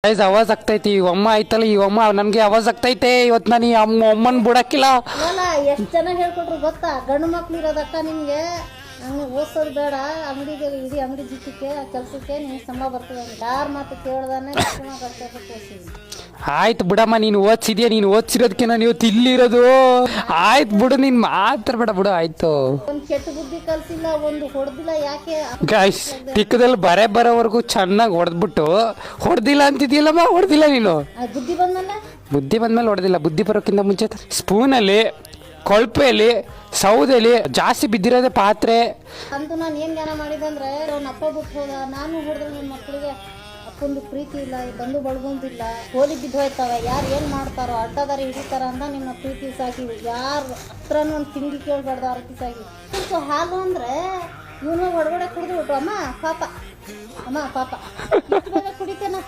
Guys ಆವಾಜ್ ಆಗ್ತೈತಿ ಈ ಅಮ್ಮ ಆಯ್ತಲ್ಲ ಈ ಅಮ್ಮ ನನ್ಗೆ ಆವಾಜ್ ಆಗ್ತೈತೆ ಇವತ್ತು ನಾನು ಈ ಅಮ್ಮನ್ ಬಿಡಕ್ಕಿಲ್ಲ. ಅಲ್ಲ ಎಷ್ಟು ಜನ ಹೇಳ್ಕೊಟ್ರು ಗೊತ್ತಾ, ಗಂಡು ಮಕ್ಳು ಇರೋದಕ್ಕ ನಿಮ್ಗೆ ಹಂಗೆ ಓದಿಸೋದು ಬೇಡ, ಅಂಗಡಿಗೆ ಇಡೀ ಅಂಗಡಿ ಜಿಟ್ಟಕ್ಕೆ ಕೆಲಸಕ್ಕೆ ನಿಮ್ಗೆ ಸಂಬಳ ಬರ್ತದೆ. ಯಾರ ಮಾತು ಕೇಳ್ದಾನೆ ಓದಿಸಿದ್ವಿ. ಆಯ್ತು ಬಿಡಮ್ಮ, ನೀನು ಓದ್ಸಿದ್ಯಾ, ನೀನು ಓದ್ಸಿರೋದಕ್ಕೆ ನಾನು ಇವತ್ತು ಇಲ್ಲಿರೋದು. ಆಯ್ತು ಬಿಡು, ನೀನ್ ಮಾತಾಡ್ಬೇಡ ಬಿಡು. ಆಯ್ತು, ಒಂದು ಕೆಟ್ಟ ಬುದ್ಧಿ ಕಲ್ಸಿಲ್ಲ, ಒಂದು ಹೊಡೆದಿಲ್ಲ. ಯಾಕೆ ಗೈಸ್ ಟಿಕ್ಕದಲ್ಲಿ ಬರೋವರೆಗೂ ಚೆನ್ನಾಗಿ ಹೊಡೆದ್ಬಿಟ್ಟು ಹೊಡೆದಿಲ್ಲ ಅಂತಿದ್ಯಲ್ಲಮ್ಮ, ಹೊಡೆದಿಲ್ಲ ನೀನು. ಬುದ್ಧಿ ಬಂದಲ್ಲ, ಬುದ್ಧಿ ಬಂದ್ಮೇಲೆ ಹೊಡೆದಿಲ್ಲ. ಬುದ್ಧಿ ಬರೋಕ್ಕಿಂತ ಮುಂಚೆ ಸ್ಪೂನಲ್ಲಿ, ಕೊಳಪೆಯಲ್ಲಿ, ಸೌದೆಯಲ್ಲಿ ಜಾಸ್ತಿ ಬಿದ್ದಿರೋದೇ ಪಾತ್ರೆ ಅಂತೂ ನಾನು ಏನು ಜ್ಞಾನ ಮಾಡಿದೆ ಅಂದ್ರೆ, ಅವ್ನ ಅಪ್ಪ ಬಿಟ್ಟು ಹೋದ, ನಾನು ಹೊಡೆದ್ರೆ ನನ್ನ ಮಕ್ಕಳಿಗೆ ಅಪ್ಪಂದು ಪ್ರೀತಿ ಇಲ್ಲ, ಬಂದು ಬಳಗೊಂದಿಲ್ಲ, ಹೋಲಿ ಬಿದ್ದು ಹೋಯ್ತವೆ, ಯಾರು ಏನು ಮಾಡ್ತಾರೋ ಅಡ್ಡದಾರಿ ಹಿಡಿತಾರ ಅಂತ ನಿಮ್ಮ ಪ್ರೀತಿ ಸಾಕಿ ಯಾರು ಹತ್ರನೂ ಒಂದು ತಿಂಡಿ ಕೇಳಬಾರ್ದು ಆರೋಗ್ಯ ಸಾಕಿ. ಸೊ ಹಾಲು ಅಂದರೆ ಇವನು ಹೊರಗಡೆ ಕುಡಿದು ಬಿಟ್ಟು ಅಮ್ಮ ಪಾಪ, ಅಮ್ಮ ಪಾಪ ಇಷ್ಟು ಬೇಗ ಕುಡಿತೇನ.